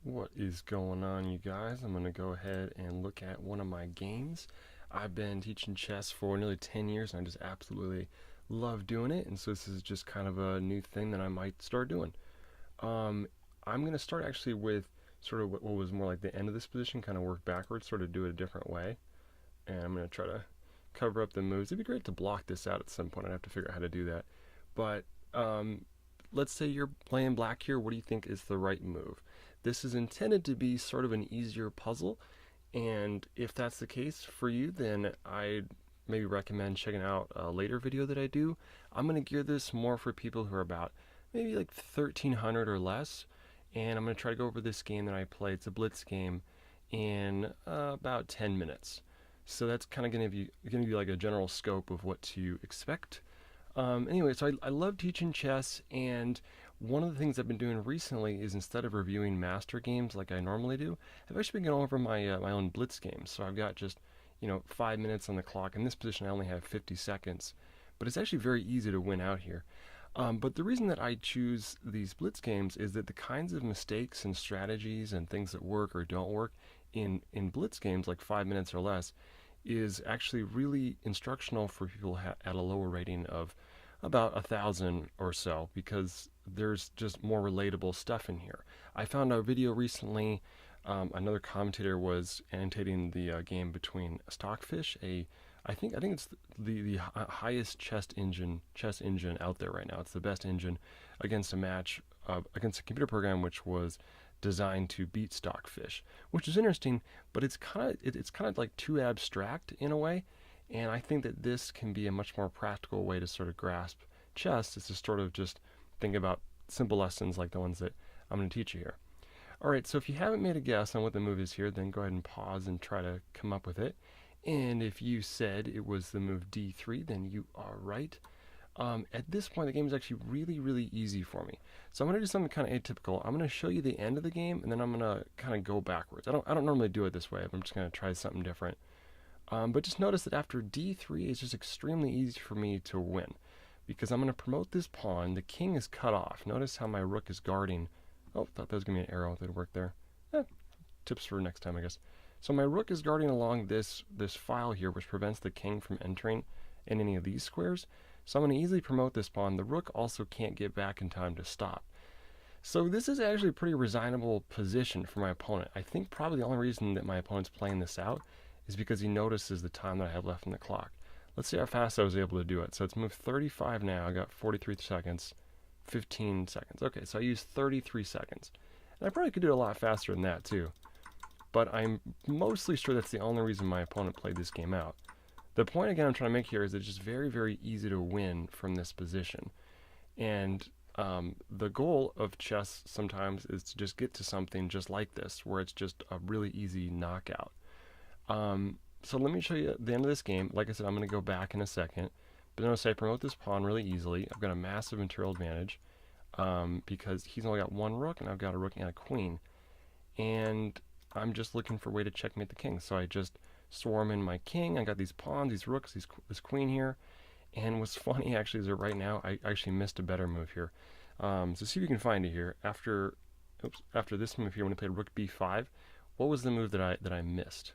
What is going on, you guys? I'm going to go ahead and look at one of my games. I've been teaching chess for nearly 10 years and I just absolutely love doing it. And so this is just kind of a new thing that I might start doing. Um, I'm going to start actually with sort of what was more like the end of this position, kind of work backwards, sort of do it a different way. And I'm going to try to cover up the moves. It'd be great to block this out at some point. I'd have to figure out how to do that. But let's say you're playing black here. What do you think is the right move? This is intended to be sort of an easier puzzle, and if that's the case for you, then I maybe recommend checking out a later video that I do. I'm going to gear this more for people who are about maybe like 1300 or less, and I'm going to try to go over this game that I play. It's a blitz game in about 10 minutes. So that's kind of going to give you like a general scope of what to expect. Anyway, so I love teaching chess, and one of the things I've been doing recently is instead of reviewing master games like I normally do, I've actually been going over my own blitz games. So I've got just 5 minutes on the clock. In this position, I only have 50 seconds, but it's actually very easy to win out here. But the reason that I choose these blitz games is that the kinds of mistakes and strategies and things that work or don't work in blitz games like 5 minutes or less is actually really instructional for people at a lower rating of about 1,000 or so, because there's just more relatable stuff in here. I found a video recently. Another commentator was annotating the game between Stockfish, I think it's the highest chess engine out there right now. It's the best engine against a match against a computer program which was designed to beat Stockfish, which is interesting, but it's kind of like too abstract in a way. And I think that this can be a much more practical way to sort of grasp chess, is to sort of just think about simple lessons like the ones that I'm going to teach you here. All right, so if you haven't made a guess on what the move is here, then go ahead and pause and try to come up with it. And if you said it was the move d3, then you are right. At this point, the game is actually really, really easy for me. So I'm going to do something kind of atypical. I'm going to show you the end of the game, and then I'm going to kind of go backwards. I don't normally do it this way, but I'm just going to try something different. But just notice that after d3, it's just extremely easy for me to win, because I'm going to promote this pawn. The king is cut off. Notice how my rook is guarding. Oh, thought that was going to be an arrow that would work there. Tips for next time, I guess. So my rook is guarding along this file here, which prevents the king from entering in any of these squares. So I'm going to easily promote this pawn. The rook also can't get back in time to stop. So this is actually a pretty resignable position for my opponent. I think probably the only reason that my opponent's playing this out is because he notices the time that I have left on the clock. Let's see how fast I was able to do it. So it's moved 35 now. I got 43 seconds, 15 seconds. Okay, so I used 33 seconds. And I probably could do it a lot faster than that too. But I'm mostly sure that's the only reason my opponent played this game out. The point again I'm trying to make here is it's just very, very easy to win from this position. And the goal of chess sometimes is to just get to something just like this, where it's just a really easy knockout. So let me show you the end of this game. Like I said, I'm going to go back in a second. But notice I promote this pawn really easily. I've got a massive material advantage because he's only got one rook, and I've got a rook and a queen. And I'm just looking for a way to checkmate the king. So I just swarm in my king. I got these pawns, these rooks, this queen here. And what's funny actually is that right now I actually missed a better move here. So see if you can find it here. After this move here, when I played rook b5, what was the move that I missed?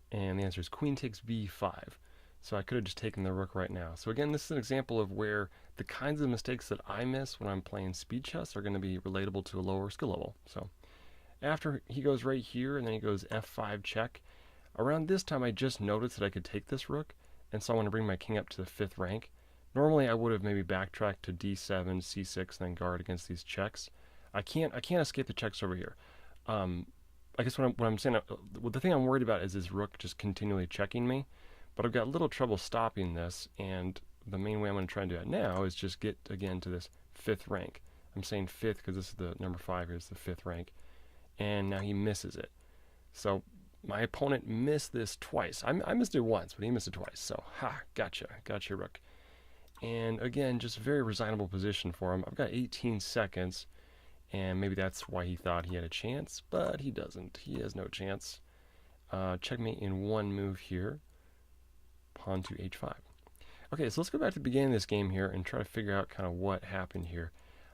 And the answer is queen takes b5. So I could have just taken the rook right now. So again, this is an example of where the kinds of mistakes that I miss when I'm playing speed chess are going to be relatable to a lower skill level. So after he goes right here, and then he goes f5 check, around this time I just noticed that I could take this rook, and so I want to bring my king up to the 5th rank. Normally I would have maybe backtracked to d7, c6, and then guard against these checks. I can't escape the checks over here. I guess what I'm saying, the thing I'm worried about is this rook just continually checking me, but I've got a little trouble stopping this, and the main way I'm going to try and do that now is just get again to this 5th rank. I'm saying 5th because this is the number 5 here is the 5th rank, and now he misses it. So my opponent missed this twice. I missed it once, but he missed it twice. So gotcha rook. And again, just a very resignable position for him. I've got 18 seconds. And maybe that's why he thought he had a chance, but he doesn't. He has no chance. Checkmate in one move here. Pawn to h5. Okay, so let's go back to the beginning of this game here and try to figure out kind of what happened here.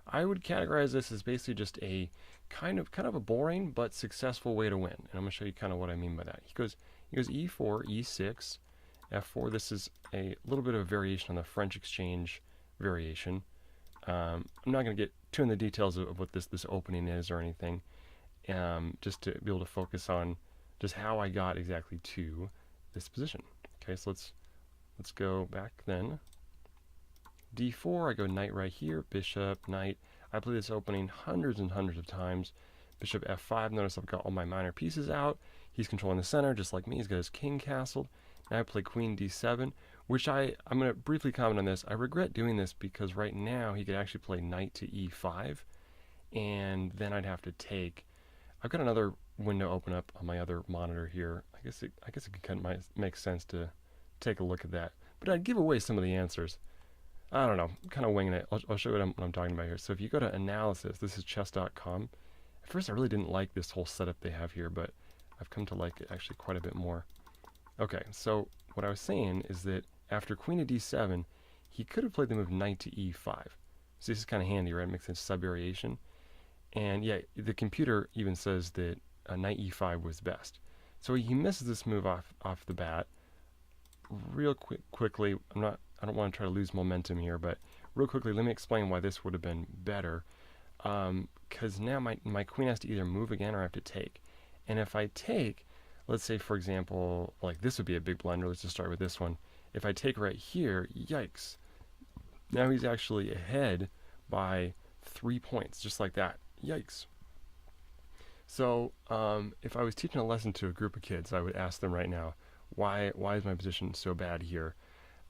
I would categorize this as basically just a kind of a boring but successful way to win. And I'm going to show you kind of what I mean by that. He goes e4, e6, f4. This is a little bit of a variation on the French exchange variation. I'm not going to get too in the details of what this opening is or anything, just to be able to focus on just how I got exactly to this position. Okay, so let's go back then. d4, I go knight right here, bishop, knight. I play this opening hundreds and hundreds of times. Bishop f5, notice I've got all my minor pieces out. He's controlling the center, just like me. He's got his king castled. Now I play queen d7, which I'm going to briefly comment on this. I regret doing this because right now he could actually play knight to e5, and then I'd have to take. I've got another window open up on my other monitor here. I guess it kind of make sense to take a look at that, but I'd give away some of the answers. I don't know, kind of winging it. I'll show you what I'm talking about here. So if you go to analysis, this is chess.com. At first I really didn't like this whole setup they have here, but I've come to like it actually quite a bit more. Okay, so what I was saying is that after queen to d7, he could have played the move knight to e5. So this is kind of handy, right? It makes a sub-variation. And yeah, the computer even says that knight e5 was best. So he misses this move off the bat. Real quickly, I don't want to try to lose momentum here, but real quickly, let me explain why this would have been better. Because now my queen has to either move again or I have to take. And if I take, let's say for example, like this would be a big blunder. Let's just start with this one. If I take right here, yikes. Now he's actually ahead by 3 points, just like that. Yikes. So if I was teaching a lesson to a group of kids, I would ask them right now, why is my position so bad here?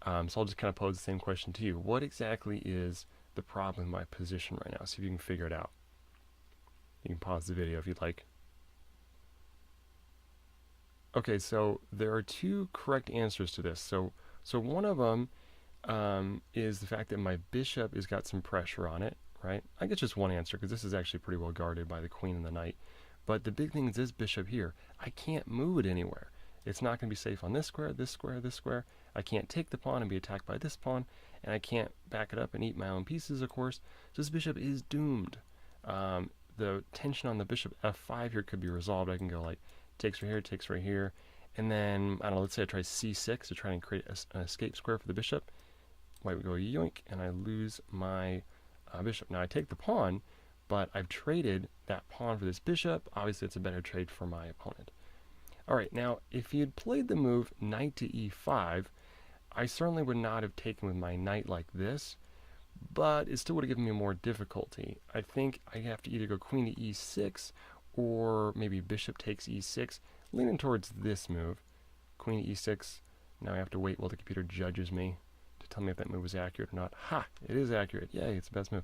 So I'll just kind of pose the same question to you. What exactly is the problem with my position right now? See if you can figure it out. You can pause the video if you'd like. Okay, so there are two correct answers to this. So one of them is the fact that my bishop has got some pressure on it, right? I get just one answer because this is actually pretty well guarded by the queen and the knight. But the big thing is this bishop here. I can't move it anywhere. It's not going to be safe on this square, this square, this square. I can't take the pawn and be attacked by this pawn, and I can't back it up and eat my own pieces, of course. So this bishop is doomed. The tension on the bishop f5 here could be resolved. I can go like takes right here, and then, I don't know, let's say I try c6 to try and create an escape square for the bishop. White would go yoink, and I lose my bishop. Now I take the pawn, but I've traded that pawn for this bishop. Obviously, it's a better trade for my opponent. All right, now, if he had played the move knight to e5, I certainly would not have taken with my knight like this, but it still would have given me more difficulty. I think I have to either go queen to e6, or maybe bishop takes e6, leaning towards this move. Queen to e6, now I have to wait while the computer judges me to tell me if that move was accurate or not. Ha! It is accurate. Yay, it's the best move.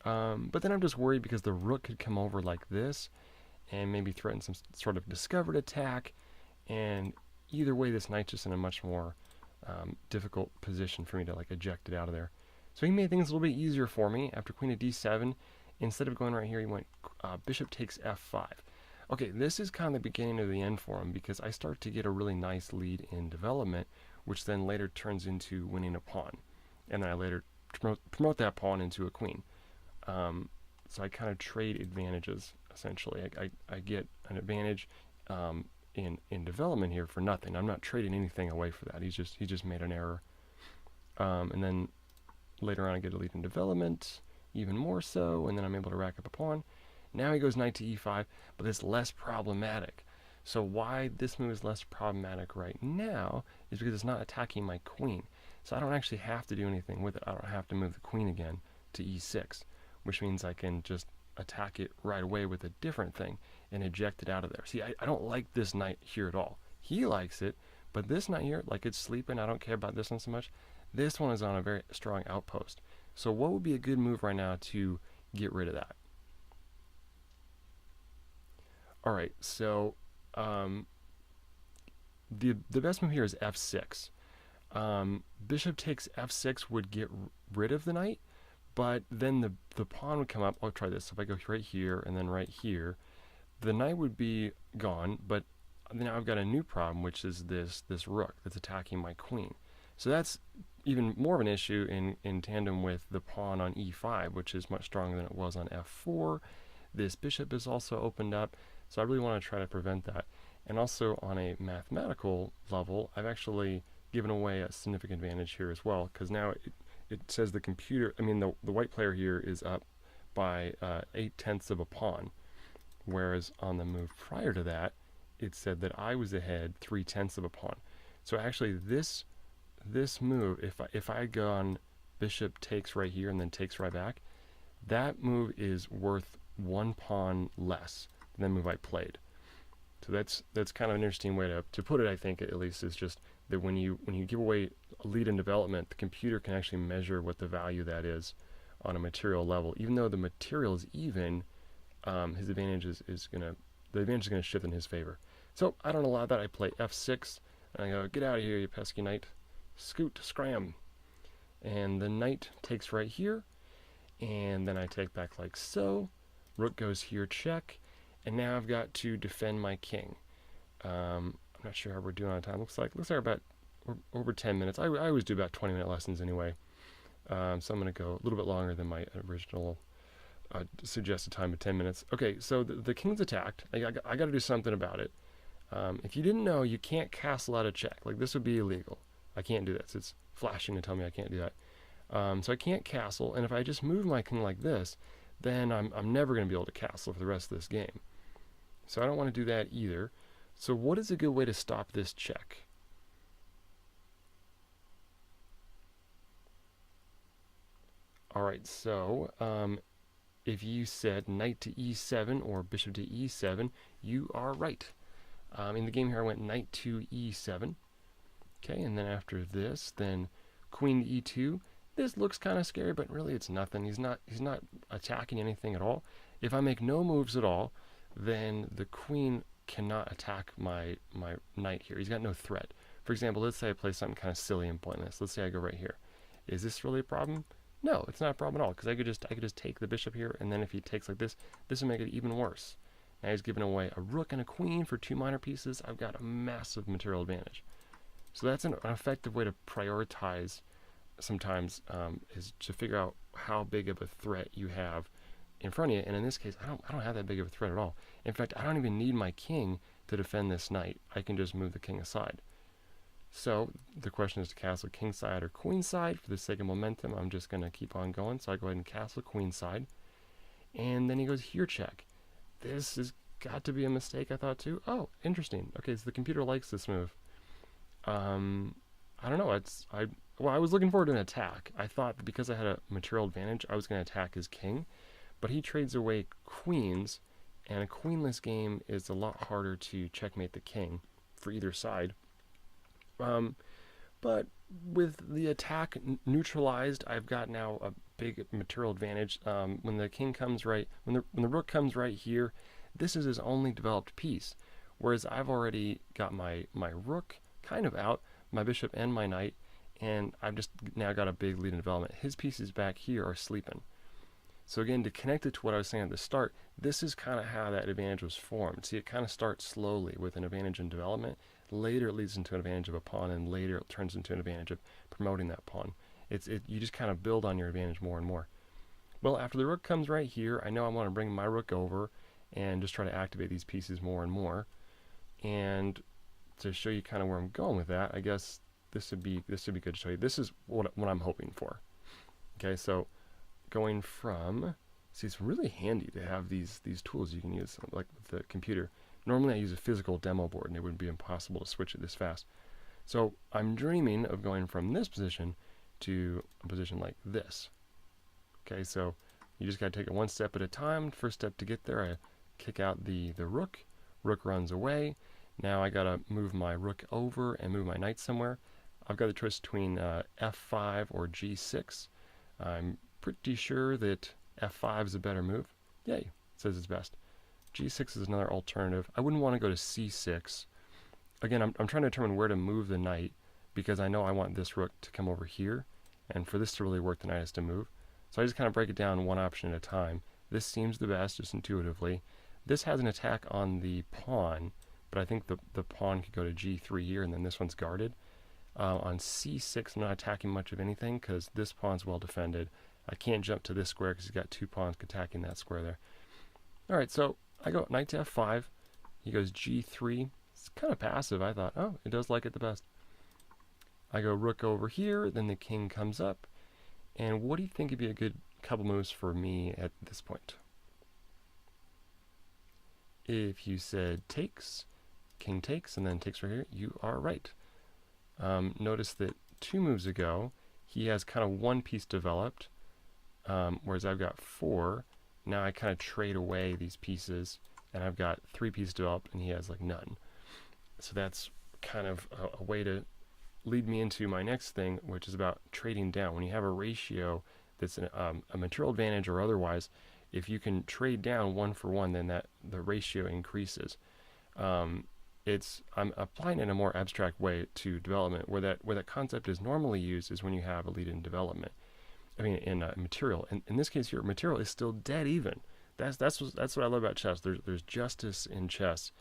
But then I'm just worried because the rook could come over like this, and maybe threaten some sort of discovered attack, and either way this knight's just in a much more difficult position for me to like eject it out of there. So he made things a little bit easier for me. After queen to d7, instead of going right here, he went bishop takes f5. Okay, this is kind of the beginning of the end for him because I start to get a really nice lead in development, which then later turns into winning a pawn, and then I later promote that pawn into a queen. So I kind of trade advantages. Essentially, I get an advantage in development here for nothing. I'm not trading anything away for that. He just made an error, and then later on I get a lead in development, even more so, and then I'm able to rack up a pawn. Now he goes knight to e5, but it's less problematic. So why this move is less problematic right now is because it's not attacking my queen. So I don't actually have to do anything with it. I don't have to move the queen again to e6, which means I can just attack it right away with a different thing and eject it out of there. See, I don't like this knight here at all. He likes it, but this knight here, like it's sleeping. I don't care about this one so much. This one is on a very strong outpost. So what would be a good move right now to get rid of that? All right, so the best move here is f6. Bishop takes f6 would get rid of the knight, but then the pawn would come up. I'll try this. So if I go right here and then right here, the knight would be gone, but now I've got a new problem, which is this rook that's attacking my queen. So that's even more of an issue in tandem with the pawn on e5, which is much stronger than it was on f4. This bishop is also opened up, so I really want to try to prevent that. And also on a mathematical level, I've actually given away a significant advantage here as well, because now it says the computer, I mean the white player here is up by 8/10 of a pawn, whereas on the move prior to that, it said that I was ahead 3/10 of a pawn. So actually this move, if I had gone bishop takes right here and then takes right back, that move is worth one pawn less than the move I played. So that's kind of an interesting way to put it, I think, at least, is just that when you give away a lead in development, the computer can actually measure what the value that is on a material level. Even though the material is even, his advantage is gonna shift in his favor. So I don't allow that. I play f6, and I go, get out of here, you pesky knight. Scoot, scram. And the knight takes right here, and then I take back like so. Rook goes here, check, and now I've got to defend my king. I'm not sure how we're doing on time. Looks like we're over 10 minutes. I always do about 20-minute lessons anyway, so I'm going to go a little bit longer than my original suggested time of 10 minutes. Okay, so the king's attacked. I got to do something about it. If you didn't know, you can't castle out a check. Like, this would be illegal. I can't do that. So it's flashing to tell me I can't do that. So I can't castle, and if I just move my king like this, then I'm never going to be able to castle for the rest of this game. So I don't want to do that either. So what is a good way to stop this check? Alright, so if you said knight to e7 or bishop to e7, you are right. In the game here I went knight to e7. Okay, and then after this, then queen to e2. This looks kind of scary, but really it's nothing. He's not attacking anything at all. If I make no moves at all, then the queen cannot attack my knight here. He's got no threat. For example, let's say I play something kind of silly and pointless. Let's say I go right here. Is this really a problem? No, it's not a problem at all, because I could just take the bishop here, and then if he takes like this would make it even worse. Now he's giving away a rook and a queen for two minor pieces. I've got a massive material advantage. So that's an effective way to prioritize sometimes, is to figure out how big of a threat you have in front of you. And in this case, I don't have that big of a threat at all. In fact, I don't even need my king to defend this knight. I can just move the king aside. So the question is to castle king side or queen side. For the sake of momentum, I'm just going to keep on going. So I go ahead and castle queen side. And then he goes here check. This has got to be a mistake, I thought too. Oh, interesting. Okay, so the computer likes this move. I don't know. I was looking forward to an attack. I thought that because I had a material advantage, I was going to attack his king, but he trades away queens, and a queenless game is a lot harder to checkmate the king for either side. But with the attack neutralized, I've got now a big material advantage. When the king comes right, when the rook comes right here, this is his only developed piece, whereas I've already got my rook kind of out, my bishop and my knight, and I've just now got a big lead in development. His pieces back here are sleeping. So again, to connect it to what I was saying at the start, this is kind of how that advantage was formed. See, it kind of starts slowly with an advantage in development. Later it leads into an advantage of a pawn, and later it turns into an advantage of promoting that pawn. You just kind of build on your advantage more and more. Well, after the rook comes right here, I know I want to bring my rook over and just try to activate these pieces more and more. And to show you kind of where I'm going with that, I guess this would be good to show you. This is what I'm hoping for. Okay, so going from, see, it's really handy to have these tools you can use, like with the computer. Normally I use a physical demo board, and it would be impossible to switch it this fast. So I'm dreaming of going from this position to a position like this. Okay, so you just got to take it one step at a time. First step to get there, I kick out the rook. Rook runs away. Now I got to move my rook over and move my knight somewhere. I've got the choice between f5 or g6. I'm pretty sure that f5 is a better move. Yay, it says it's best. g6 is another alternative. I wouldn't want to go to c6. Again, I'm trying to determine where to move the knight, because I know I want this rook to come over here, and for this to really work, the knight has to move. So I just kind of break it down one option at a time. This seems the best, just intuitively. This has an attack on the pawn, but I think the pawn could go to g3 here, and then this one's guarded. On c6, I'm not attacking much of anything because this pawn's well defended. I can't jump to this square because he's got two pawns attacking that square there. All right, so I go knight to f5. He goes g3. It's kind of passive. I thought, oh, it does like it the best. I go rook over here. Then the king comes up. And what do you think would be a good couple moves for me at this point? If you said takes, king takes, and then takes right here, you are right. Notice that 2 moves ago, he has kind of one piece developed, whereas I've got 4. Now I kind of trade away these pieces, and I've got 3 pieces developed, and he has like none. So that's kind of a way to lead me into my next thing, which is about trading down. When you have a ratio that's a material advantage or otherwise, if you can trade down 1 for 1, then the ratio increases. I'm applying it in a more abstract way to development, where that concept is normally used is when you have a lead in development. I mean, in material. In this case here, material is still dead even. That's what I love about chess. There's justice in chess.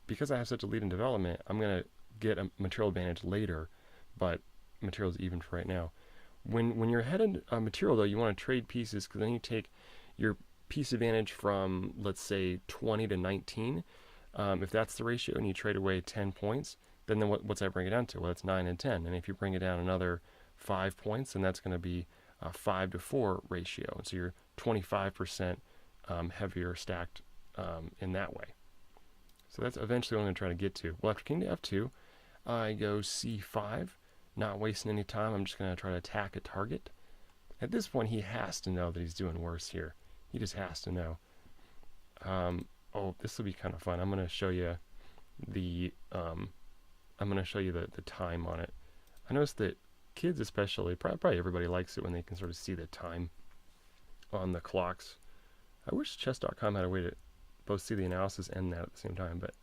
Because I have such a lead in development, I'm gonna get a material advantage later, but material is even for right now. When you're ahead in material, though, you want to trade pieces, because then you take your piece advantage from, let's say, 20 to 19. If that's the ratio, and you trade away 10 points, then what's that bring it down to? Well, it's 9 and 10. And if you bring it down another 5 points, then that's going to be a 5 to 4 ratio. And so you're 25% heavier stacked in that way. So that's eventually what I'm going to try to get to. Well, after king to f2, I go c5, not wasting any time. I'm just going to try to attack a target. At this point, he has to know that he's doing worse here. He just has to know. Oh, this will be kind of fun. I'm going to show you the time on it. I noticed that kids especially, probably everybody likes it when they can sort of see the time on the clocks. I wish chess.com had a way to both see the analysis and that at the same time, but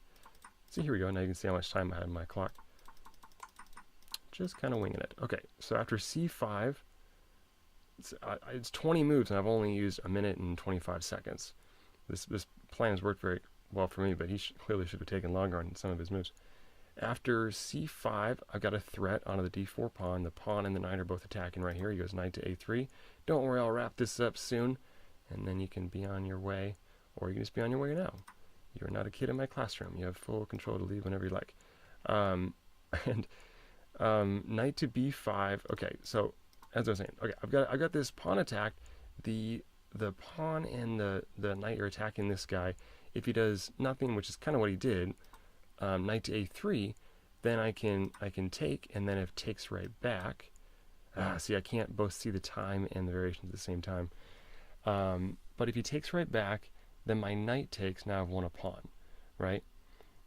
see, here we go. Now you can see how much time I had on my clock. Just kind of winging it. Okay, so after c5, it's 20 moves, and I've only used 1 minute and 25 seconds. This plan has worked very well for me, but he clearly should have taken longer on some of his moves. After c5, I've got a threat onto the d4 pawn. The pawn and the knight are both attacking right here. He goes knight to a3. Don't worry, I'll wrap this up soon, and then you can be on your way, or you can just be on your way now. You're not a kid in my classroom. You have full control to leave whenever you like. Knight to b5. Okay, so as I was saying, okay, I've got this pawn attacked. The pawn and the knight are attacking this guy. If he does nothing, which is kind of what he did, knight to a3, then I can take, and then if takes right back, see, I can't both see the time and the variations at the same time. But if he takes right back, then my knight takes. Now I've won a pawn, right?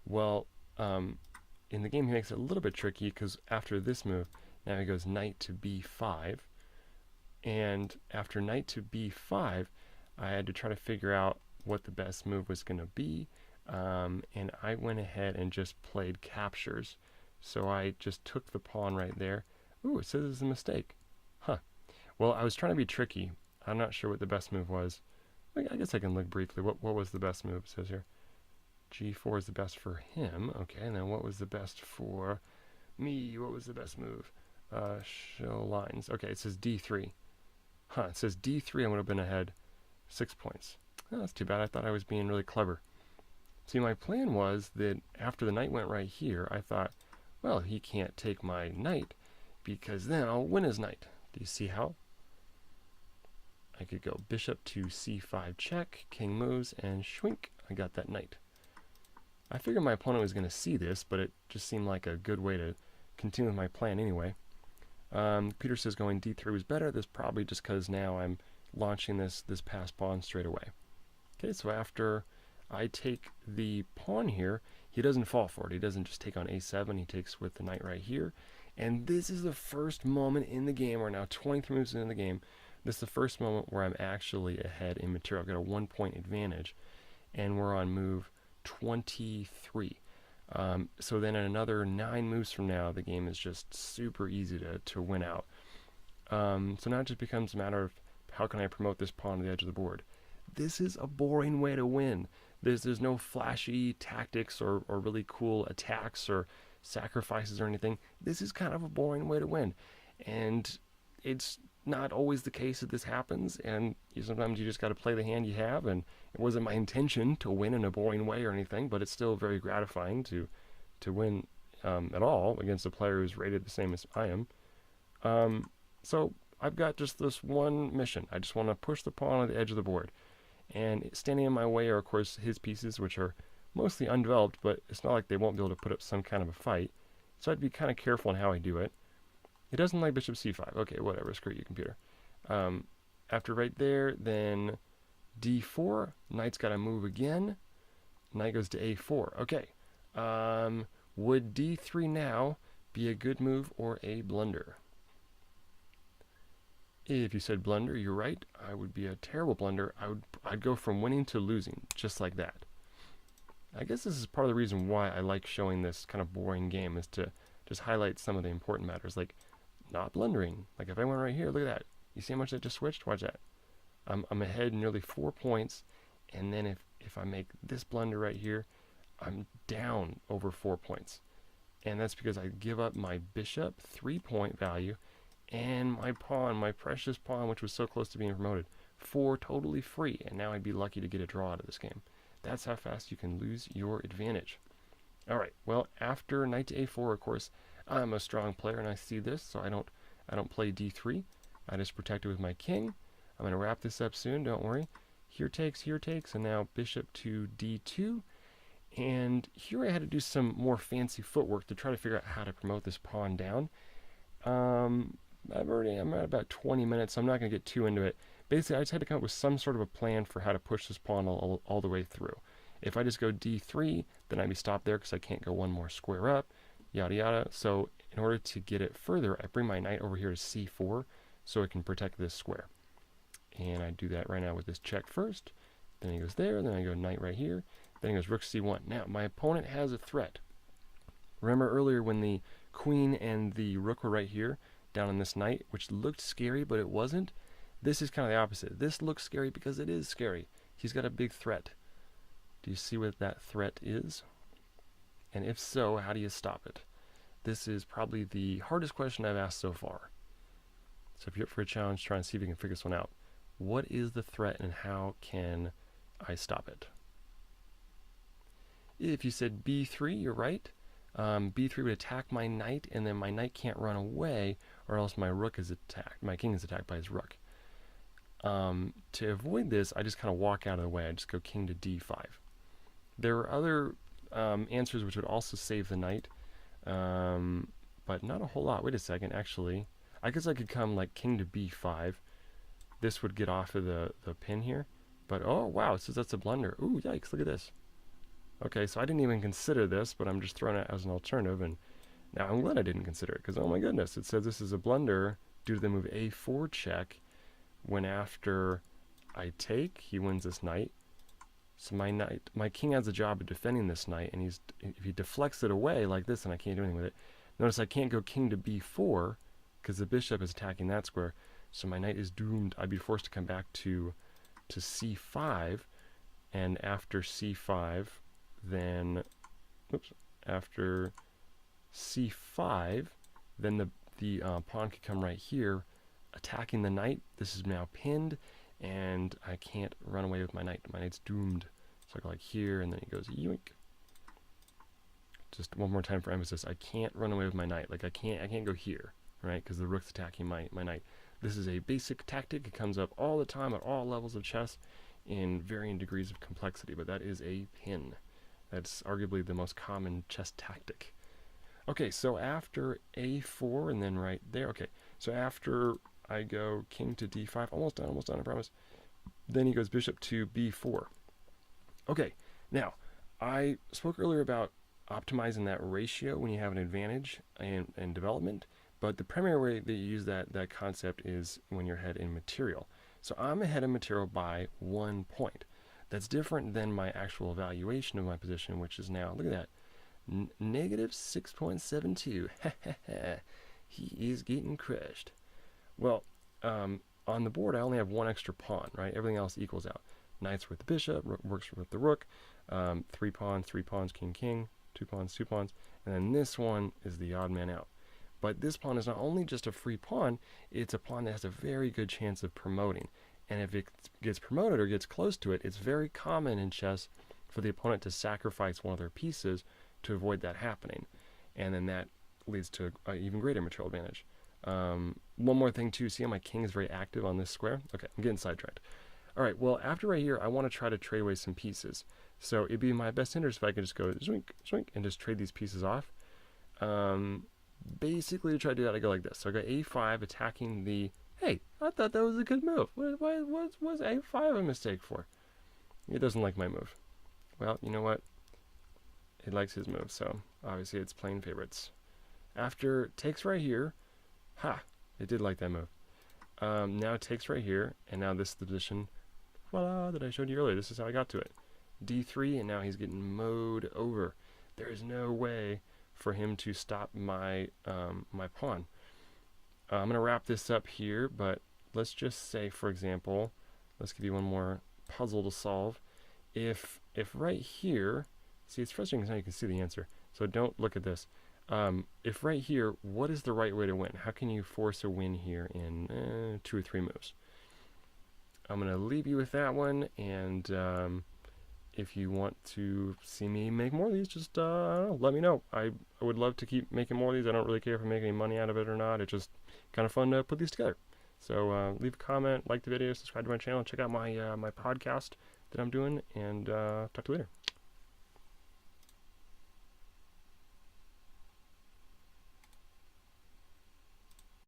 Well, in the game he makes it a little bit tricky, because after this move, now he goes knight to b5, and after knight to b5, I had to try to figure out what the best move was going to be, and I went ahead and just played captures. So I just took the pawn right there. Ooh, it says it's a mistake. Huh. Well, I was trying to be tricky. I'm not sure what the best move was. I guess I can look briefly. What was the best move? It says here g4 is the best for him. Okay, and then what was the best for me? What was the best move? Show lines. Okay, it says d3. Huh, it says d3. I would have been ahead 6 points. Oh, that's too bad. I thought I was being really clever. See, my plan was that after the knight went right here, I thought, well, he can't take my knight, because then I'll win his knight. Do you see how? I could go bishop to c5 check, king moves, and shwink, I got that knight. I figured my opponent was going to see this, but it just seemed like a good way to continue with my plan anyway. Peter says going d3 was better. This probably just because now I'm launching this pass pawn straight away. Okay, so after I take the pawn here, he doesn't fall for it. He doesn't just take on a7. He takes with the knight right here. And this is the first moment in the game. We're now 23 moves into the game. This is the first moment where I'm actually ahead in material. I've got a 1 point advantage, and we're on move 23. So then in another 9 moves from now, the game is just super easy to win out. So now it just becomes a matter of how can I promote this pawn to the edge of the board. This is a boring way to win. There's no flashy tactics or really cool attacks or sacrifices or anything. This is kind of a boring way to win. And it's not always the case that this happens, and sometimes you just got to play the hand you have, and it wasn't my intention to win in a boring way or anything, but it's still very gratifying to win at all against a player who's rated the same as I am. So I've got just this one mission. I just want to push the pawn on the edge of the board. And standing in my way are, of course, his pieces, which are mostly undeveloped, but it's not like they won't be able to put up some kind of a fight. So I'd be kind of careful in how I do it. It doesn't like bishop c5. Okay, whatever. Screw you, computer. After right there, then d4. Knight's got to move again. Knight goes to a4. Okay. Would d3 now be a good move or a blunder? If you said blunder, you're right. I would be a terrible blunder. I'd go from winning to losing, just like that. I guess this is part of the reason why I like showing this kind of boring game, is to just highlight some of the important matters, like not blundering. Like if I went right here, look at that. You see how much that just switched? Watch that. I'm ahead nearly 4 points, and then if I make this blunder right here, I'm down over 4 points. And that's because I give up my bishop 3-point value and my pawn, my precious pawn, which was so close to being promoted, 4 totally free, and now I'd be lucky to get a draw out of this game. That's how fast you can lose your advantage. Alright, well, after knight to a4, of course, I'm a strong player and I see this, so I don't play d3. I just protect it with my king. I'm going to wrap this up soon, don't worry. Here takes, and now bishop to d2. And here I had to do some more fancy footwork to try to figure out how to promote this pawn down. I'm at about 20 minutes, so I'm not going to get too into it. Basically, I just had to come up with some sort of a plan for how to push this pawn all the way through. If I just go d3, then I'd be stopped there because I can't go one more square up, yada yada. So in order to get it further, I bring my knight over here to c4 so it can protect this square. And I do that right now with this check first. Then he goes there, then I go knight right here. Then he goes rook c1. Now, my opponent has a threat. Remember earlier when the queen and the rook were right here, down on this knight, which looked scary, but it wasn't? This is kind of the opposite. This looks scary because it is scary. He's got a big threat. Do you see what that threat is? And if so, how do you stop it? This is probably the hardest question I've asked so far. So if you're up for a challenge, try and see if you can figure this one out. What is the threat and how can I stop it? If you said b3, you're right. b3 would attack my knight, and then my knight can't run away, or else my rook is attacked. My king is attacked by his rook. To avoid this, I just kind of walk out of the way. I just go king to d5. There are other answers which would also save the knight, but not a whole lot. Wait a second, actually. I guess I could come like king to b5. This would get off of the pin here. But, oh, wow, it says that's a blunder. Ooh, yikes, look at this. Okay, so I didn't even consider this, but I'm just throwing it as an alternative, and now I'm glad I didn't consider it, because oh my goodness, it says this is a blunder due to the move a4 check, when after I take, he wins this knight. So my king has the job of defending this knight, and if he deflects it away like this, and I can't do anything with it. Notice I can't go king to b4, because the bishop is attacking that square, so my knight is doomed. I'd be forced to come back to c5, and after c5, then, oops, after c5, then the pawn could come right here, attacking the knight. This is now pinned, and I can't run away with my knight. My knight's doomed. So I go like here, and then he goes yoink. Just one more time for emphasis. I can't run away with my knight. Like I can't go here, right? Because the rook's attacking my knight. This is a basic tactic. It comes up all the time at all levels of chess in varying degrees of complexity, but that is a pin. That's arguably the most common chess tactic. Okay, so after a4 and then right there. Okay, so after I go king to d5, almost done, I promise. Then he goes bishop to b4. Okay, now, I spoke earlier about optimizing that ratio when you have an advantage in development, but the primary way that you use that concept is when you're ahead in material. So I'm ahead in material by 1 point. That's different than my actual evaluation of my position, which is now, look at that, negative 6.72. He is getting crushed. Well, on the board, I only have one extra pawn, right? Everything else equals out. Knight's with the bishop, works with the rook. 3 pawns, king, king, two pawns, two pawns, and then this one is the odd man out. But this pawn is not only just a free pawn, it's a pawn that has a very good chance of promoting. And if it gets promoted or gets close to it, it's very common in chess for the opponent to sacrifice one of their pieces to avoid that happening. And then that leads to an even greater material advantage. One more thing too, see how my king is very active on this square? Okay, I'm getting sidetracked. All right, well, after right here, I want to try to trade away some pieces. So it'd be in my best interest if I could just go zwink, zwink, and just trade these pieces off. Basically, to try to do that, I go like this. So I got a5 attacking the... Hey, I thought that was a good move. Why was a5 a mistake for? It doesn't like my move. Well, you know what? It likes his move, so obviously it's playing favorites. After takes right here, ha! It did like that move. Now it takes right here, and now this is the position, voila, that I showed you earlier. This is how I got to it. D3, and now he's getting mowed over. There is no way for him to stop my my pawn. I'm going to wrap this up here, but let's just say, for example, let's give you one more puzzle to solve. If right here, see, it's frustrating because now you can see the answer, so don't look at this. If right here, what is the right way to win? How can you force a win here in 2 or 3 moves? I'm going to leave you with that one, and if you want to see me make more of these, just I don't know, let me know. I would love to keep making more of these. I don't really care if I make any money out of it or not. It's just kind of fun to put these together. So leave a comment, like the video, subscribe to my channel, check out my my podcast that I'm doing, and talk to you later.